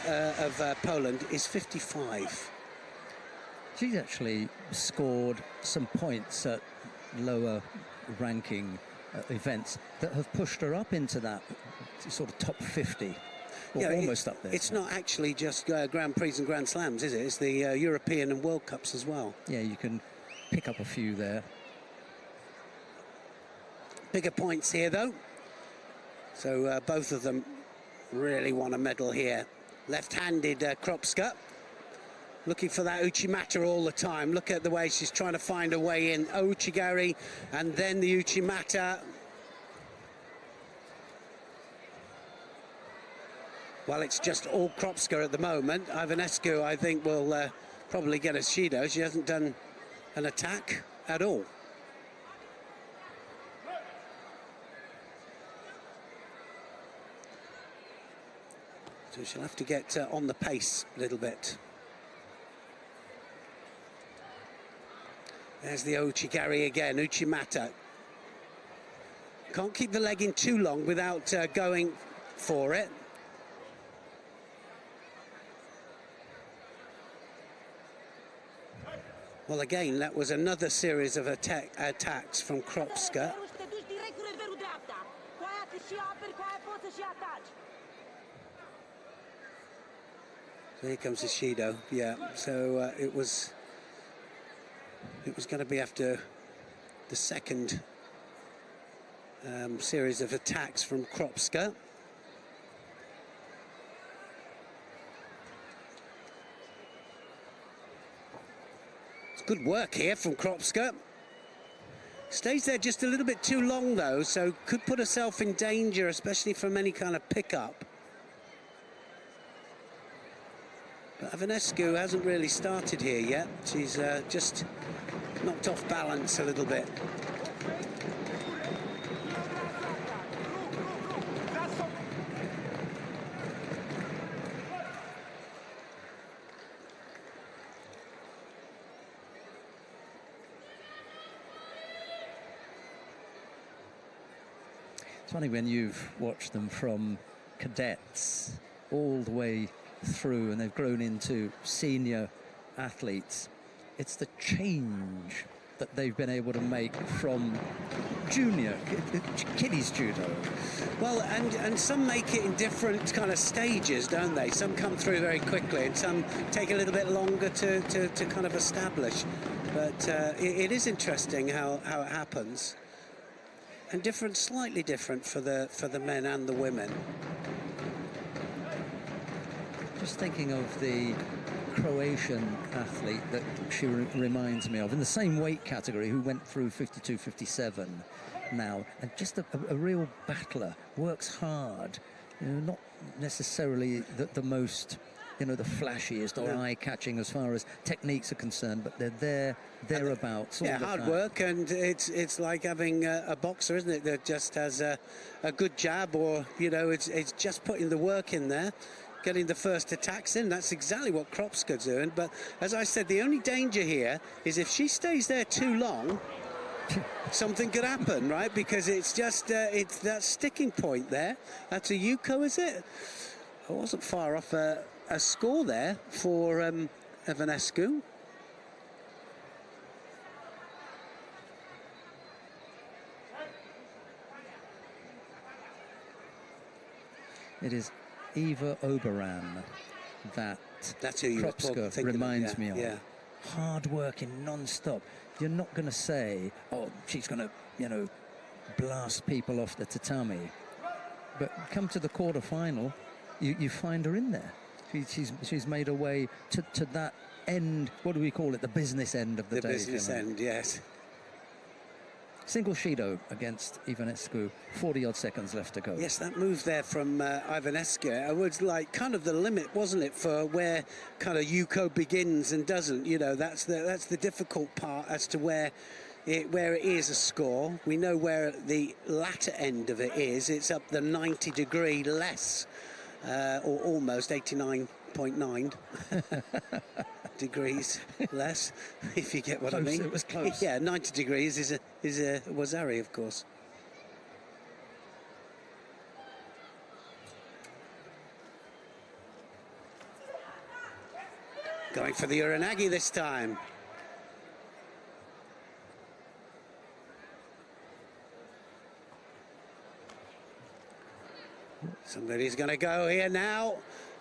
of Poland is 55. She's actually scored some points at lower ranking events that have pushed her up into that sort of top 50, or almost up there. It's not actually just Grand Prix and Grand Slams, is it? It's the European and World Cups as well. Yeah, you can pick up a few there. Bigger points here, though. So both of them really want a medal here. Left-handed Kropska. Looking for that Uchimata all the time. Look at the way she's trying to find a way in. Uchigari and then the Uchimata. Well, it's just all Kropska at the moment. Ivanescu, I think, will probably get a Judo. She hasn't done an attack at all. So she'll have to get on the pace a little bit. There's the Uchigari again, Uchimata. Can't keep the leg in too long without going for it. Well, again, that was another series of attacks from Kropska. So here comes the Shido, yeah. So it was going to be after the second series of attacks from Kropska. It's good work here from Kropska. Stays there just a little bit too long, though, so could put herself in danger, especially from any kind of pickup. But Ivanescu hasn't really started here yet. She's just knocked off balance a little bit. It's funny when you've watched them from cadets all the way through and they've grown into senior athletes. It's the change that they've been able to make from junior, kiddies judo. Well, and some make it in different kind of stages, don't they? Some come through very quickly and some take a little bit longer to kind of establish. But it is interesting how it happens. And different, slightly different for the men and the women. Just thinking of the Croatian athlete that she reminds me of in the same weight category who went through 52, 57 now, and just a real battler, works hard, you know, not necessarily the most, you know, the flashiest or eye-catching as far as techniques are concerned, but they're thereabouts. Yeah, hard work, and it's like having a boxer, isn't it, that just has a good jab, or, you know, it's just putting the work in there, getting the first attacks in. That's exactly what Kropska's doing. But as I said, the only danger here is if she stays there too long, something could happen, right? Because it's just it's that sticking point there. That's a Yuko, is it? I wasn't far off a score there for Ivanescu. It is Eva Oberan that's who Kropska reminds me of. Yeah. Hard working non-stop. You're not going to say, oh, she's going to, you know, blast people off the tatami. But come to the quarter-final, you find her in there. She's made her way to that end. What do we call it? The business end of the day. The business end, yes. Single Shido against Ivanescu, 40-odd seconds left to go. Yes, that move there from Ivanescu, it was like kind of the limit, wasn't it, for where kind of Yuko begins and doesn't. You know, that's the difficult part as to where it is a score. We know where the latter end of it is. It's up the 90 degree less, or almost 89.9. degrees less, if you get what close, I mean. It was close. Yeah, 90 degrees is a Wazari, of course. Going for the Uranagi this time. Somebody's going to go here now.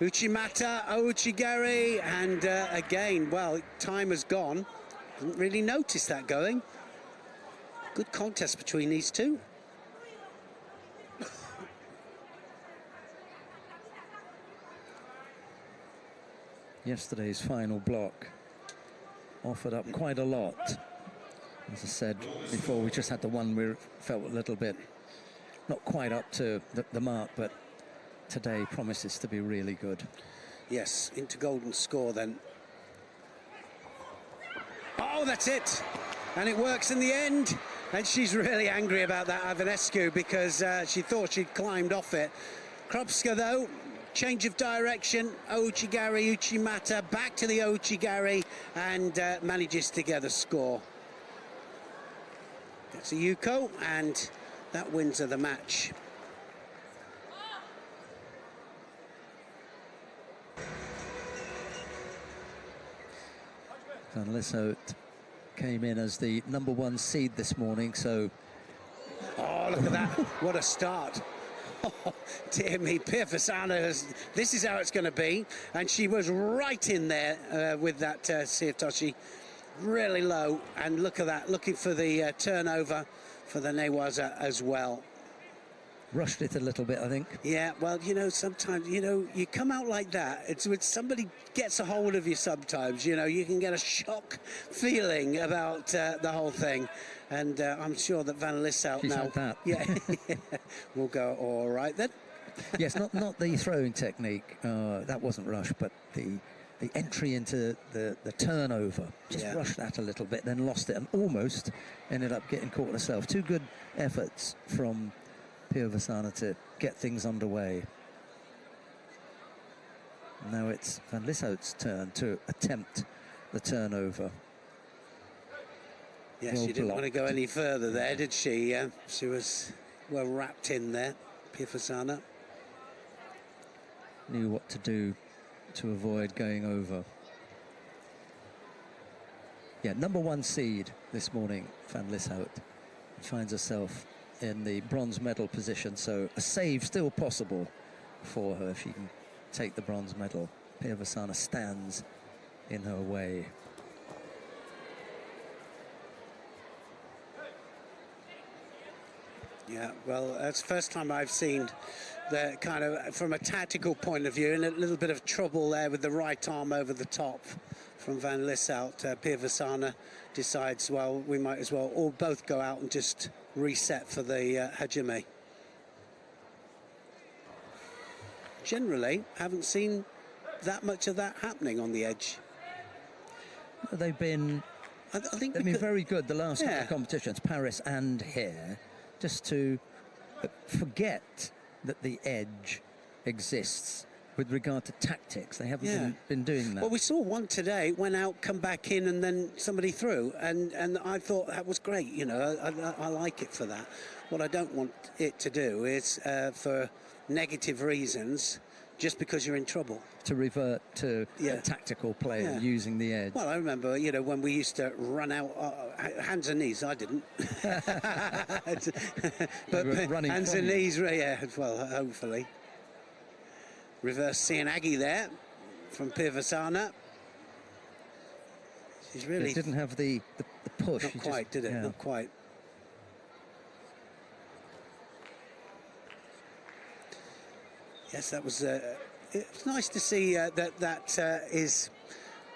Uchimata, Ouchigari, and again, well, time has gone. Didn't really notice that going. Good contest between these two. Yesterday's final block offered up quite a lot. As I said before, we just had the one we felt a little bit not quite up to the mark, but today promises to be really good. Yes, into golden score then. Oh, that's it. And it works in the end. And she's really angry about that, Ivanescu, because she thought she'd climbed off it. Kropska, though, change of direction. Ouchigari, Uchimata, back to the Ouchigari, and manages to get a score. That's a Yuko, and that wins her the match. Van Lishout came in as the #1 seed this morning, so... Oh, look at that. What a start. Oh, dear me, Pia Fasana, this is how it's going to be. And she was right in there with that Siatoshi, really low. And look at that, looking for the turnover for the Newaza as well. Rushed it a little bit, I think. Yeah, well, you know, sometimes, you know, you come out like that. It's when somebody gets a hold of you sometimes, you know, you can get a shock feeling about the whole thing. And I'm sure that Van Lishout She's now... had that. Yeah, we'll go, all right then. Yes, not the throwing technique. That wasn't rushed, but the entry into the turnover. Just rushed that a little bit, then lost it, and almost ended up getting caught herself. Two good efforts from Pia Fasana to get things underway. Now it's Van Lishout's turn to attempt the turnover. Yeah, Well she didn't want to blocked. go any further there, did she? She was well wrapped in there, Pia Fasana. Knew what to do to avoid going over. Yeah, #1 seed this morning, Van Lishout finds herself in the bronze medal position, so a save still possible for her if she can take the bronze medal. Pia Fasana stands in her way. Yeah, well, that's the first time I've seen the kind of, from a tactical point of view, and a little bit of trouble there with the right arm over the top from Van Lishout. Pia Fasana decides, well, we might as well all both go out and just reset for the hajime. Generally, haven't seen that much of that happening on the edge. They've been I think they've been very good the last couple Yeah. of competitions, Paris and here, just to forget that the edge exists with regard to tactics. They haven't been doing that. Well, we saw one today, went out, come back in, and then somebody threw, and I thought that was great. You know, I like it for that. What I don't want it to do is for negative reasons, just because you're in trouble. To revert to a tactical player using the edge. Well, I remember, you know, when we used to run out hands and knees. I didn't, but running hands from and you. knees. Yeah, well, hopefully. Reverse Sianagi there from Pia Fasana. She's really It didn't have the push. not He quite, just, did it? yeah. Not quite. Yes, that was. It's nice to see that is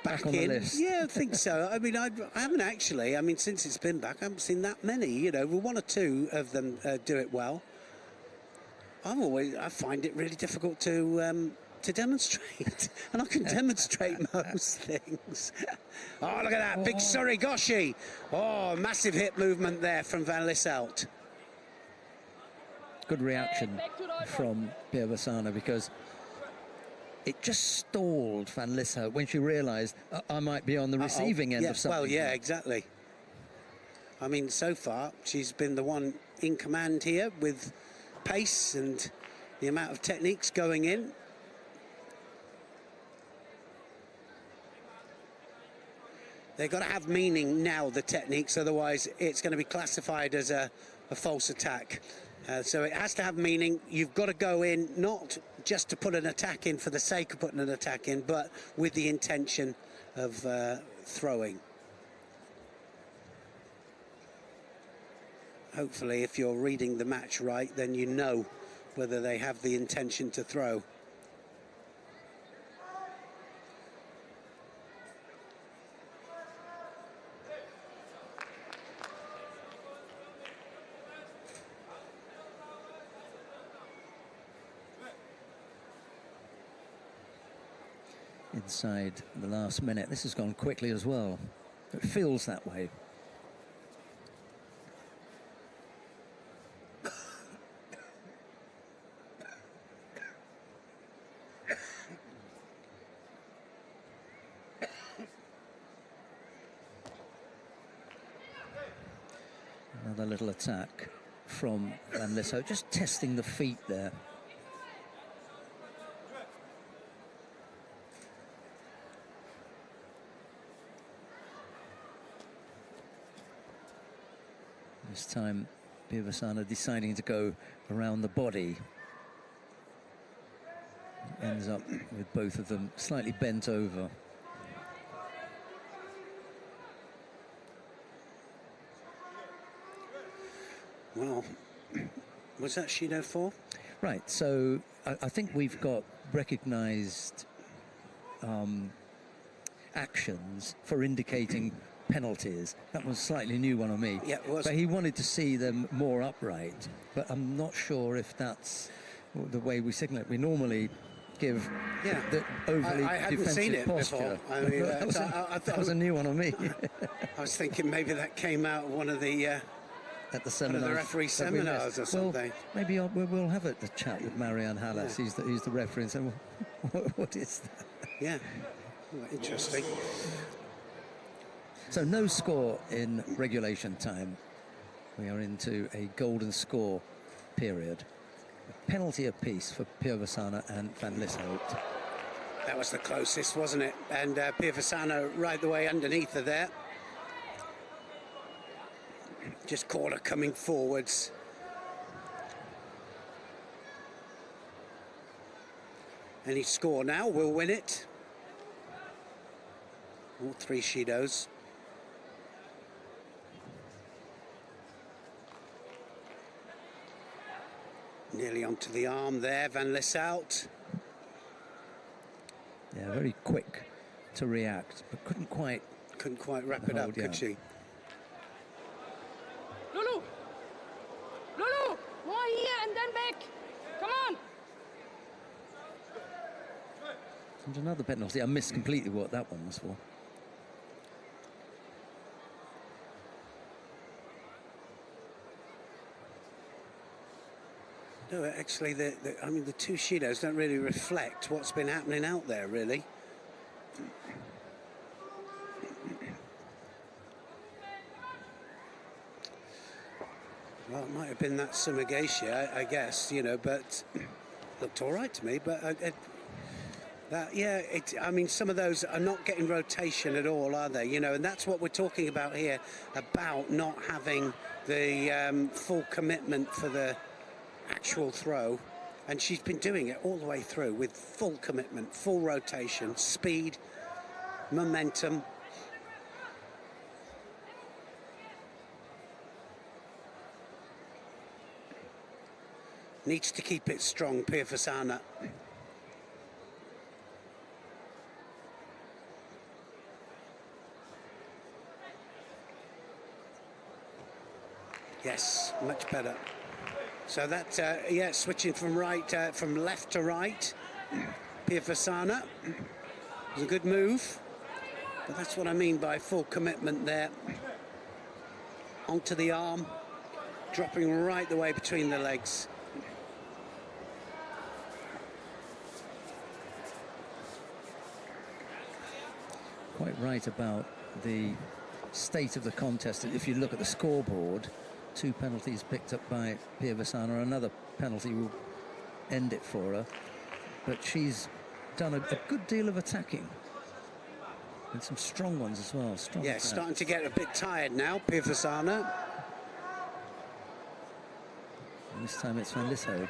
back on the in. list. Yeah, I think so. I mean, I haven't actually. I mean, since it's been back, I haven't seen that many. You know, one or two of them do it well. I find it really difficult to demonstrate, and I can demonstrate most things. Oh, look at that big Sorigoshi! Oh, massive hip movement there from Van Lishout. Good reaction from Pia Fasana, because it just stalled Van Lishout when she realised I might be on the receiving end of something. Well, yeah, exactly. I mean, so far she's been the one in command here with pace and the amount of techniques going in. they've got to have meaning now, the techniques, otherwise it's going to be classified as a false attack. So it has to have meaning. You've got to go in not just to put an attack in for the sake of putting an attack in, but with the intention of throwing. Hopefully, if you're reading the match right, then you know whether they have the intention to throw. Inside the last minute. This has gone quickly as well. It feels that way. Another little attack from Van Lishout, just testing the feet there. This time, Piavasana deciding to go around the body. Ends up with both of them slightly bent over. Well, what's that Judo for? Right, so I think we've got recognised actions for indicating penalties. That was a slightly new one on me. Yeah, it was. But he wanted to see them more upright. But I'm not sure if that's the way we signal it. We normally give the overly I hadn't defensive seen it posture. before. I mean, that was a new one on me. I was thinking maybe that came out of one of the at the seminars, the referee seminars or something. Well, maybe we'll have a chat with Marianne Hallas. Yeah. He's the referee, and say, well, what is that? Yeah, well, interesting. So no score in regulation time. We are into a golden score period. A penalty apiece for Piavasana and Van Lishout. That was the closest, wasn't it? And Piavasana right the way underneath her there. Just caught her coming forwards. Any score now will win it. All three Shidos. Nearly onto the arm there, Van Lishout. Yeah, very quick to react, but couldn't quite wrap it up, could she? Lulu! Lulu! More here and then back! Come on! And another penalty. I missed completely what that one was for. No, actually, I mean, the two Shidos don't really reflect what's been happening out there, really. Well, it might have been that Sumigashi, I guess, you know, but looked all right to me. But I mean, some of those are not getting rotation at all, are they? You know, and that's what we're talking about here, about not having the full commitment for the actual throw. And she's been doing it all the way through with full commitment, full rotation, speed, momentum. Needs to keep it strong, Piavasana. Yes, much better. So that, yeah, switching from left to right. Piavasana. It was a good move. But that's what I mean by full commitment there. Onto the arm, dropping right the way between the legs. Quite right about the state of the contest. If you look at the scoreboard, 2 penalties picked up by Piavasana. Another penalty will end it for her. But she's done a good deal of attacking. And some strong ones as well. Strong Yeah, attacks. starting to get a bit tired now, Pirvasana. And this time it's Van Lieshout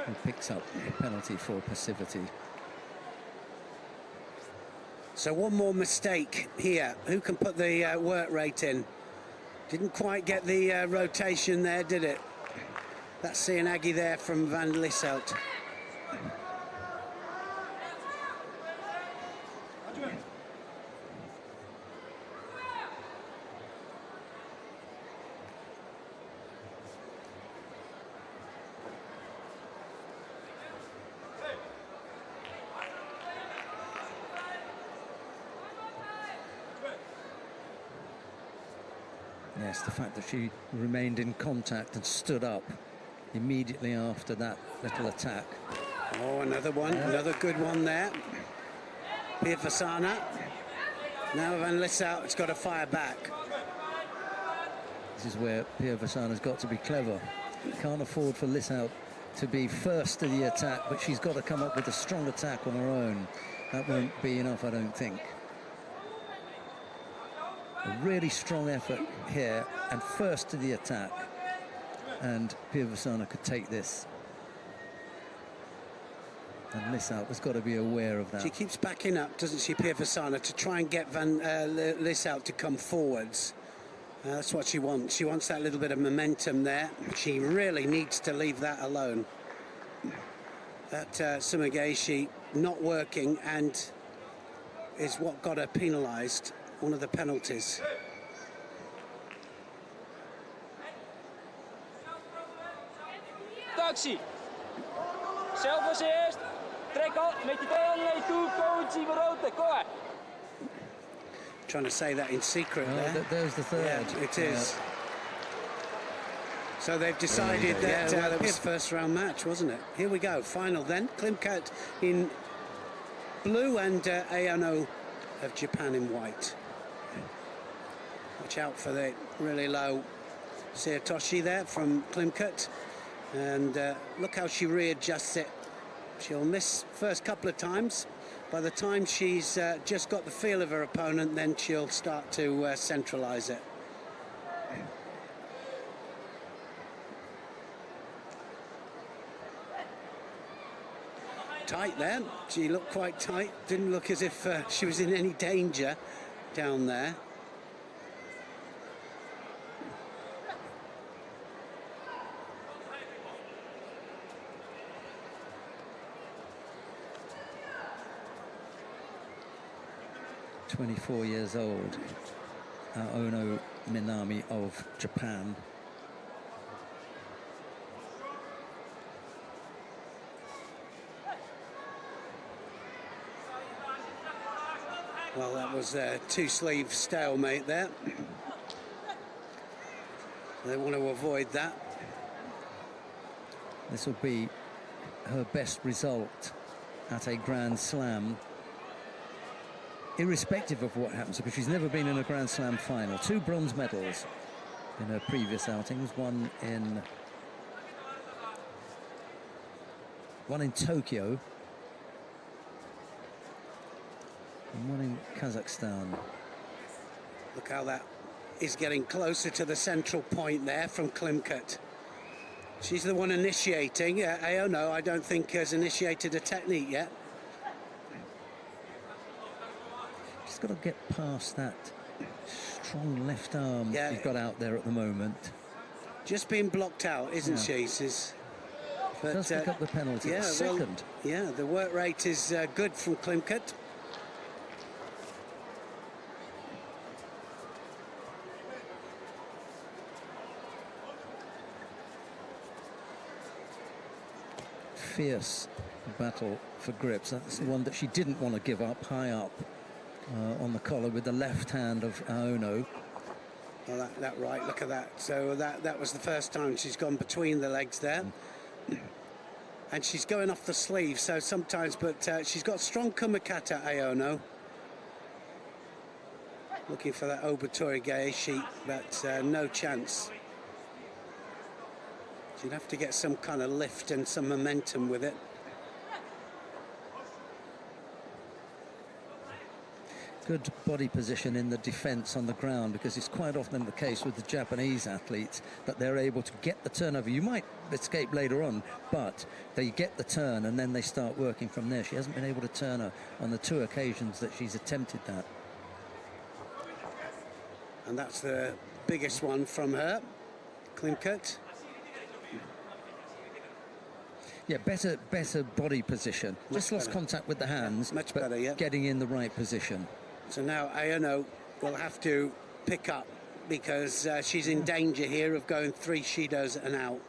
who picks up the penalty for passivity. So one more mistake here. Who can put the work rate in? Didn't quite get the rotation there, did it? That's Sianagi there from Van Lieshout. Yes, the fact that she remained in contact and stood up immediately after that little attack. Oh, another one, another good one there. Pirvasana. Now Van Lieshout has got to fire back. This is where Pirvasana's got to be clever. Can't afford for Lieshout to be first to the attack, but she's got to come up with a strong attack on her own. That won't be enough, I don't think. A really strong effort here, and first to the attack. And Pirvasana could take this. And Lieshout has got to be aware of that. She keeps backing up, doesn't she, Pirvasana, to try and get Van Lieshout to come forwards. That's what she wants. She wants that little bit of momentum there. She really needs to leave that alone. That Sumigaishi not working and is what got her penalised, one of the penalties. Actie. Zelf als eerst. Trek al met je benen naar je toe. Coach, Rote, kom maar. Trying to say that in secret there. There's the third. Yeah, it is. So they've decided that that was first round match, wasn't it? Here we go, final then. Klimkat in blue and Ayano of Japan in white. Watch out for the really low Seotoshi there from Klimkat. And look how she readjusts it. She'll miss first couple of times. By the time she's just got the feel of her opponent, then she'll start to centralise it. Tight there. She looked quite tight. Didn't look as if she was in any danger down there. .24 years old, Ono Minami of Japan. Well, that was a two-sleeve stalemate there. They want to avoid that. This will be her best result at a Grand Slam, irrespective of what happens, because she's never been in a Grand Slam final. 2 bronze medals in her previous outings, one in Tokyo and one in Kazakhstan. Look how that is getting closer to the central point there from Klimkat. She's the one initiating. Aono, I don't think, has initiated a technique yet. She's got to get past that strong left arm she's got out there at the moment. Just being blocked out, isn't she? But does pick up the penalty. Yeah, second. Well, yeah, the work rate is good from Klimkat. Fierce battle for grips. That's the one that she didn't want to give up, high up on the collar with the left hand of Aono. Oh, that right, look at that. So that was the first time she's gone between the legs there. And she's going off the sleeve, so sometimes, but she's got strong kumakata, Aono. Looking for that Obatori Gaeshi, but no chance. She'd have to get some kind of lift and some momentum with it. good body position in the defense on the ground, because it's quite often the case with the Japanese athletes that they're able to get the turnover. You might escape later on, but they get the turn and then they start working from there. She hasn't been able to turn her on the 2 occasions that she's attempted that. And that's the biggest one from her, Klimkert. Yeah, better body position. Just lost better. contact with the hands, Much but better, yeah. getting in the right position. So now Ayano will have to pick up, because she's in danger here of going 3 Shidos and out.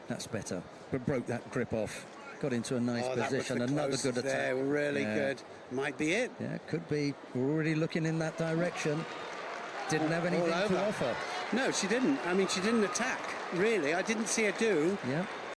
That's better, but broke that grip off. Got into a nice Oh, that was position. the Another close good attack. there, really Yeah. good. Might be it. Yeah, could be. We're already looking in that direction. Didn't have anything All over. to offer. No, she didn't. I mean, she didn't attack, really. I didn't see her do Yeah.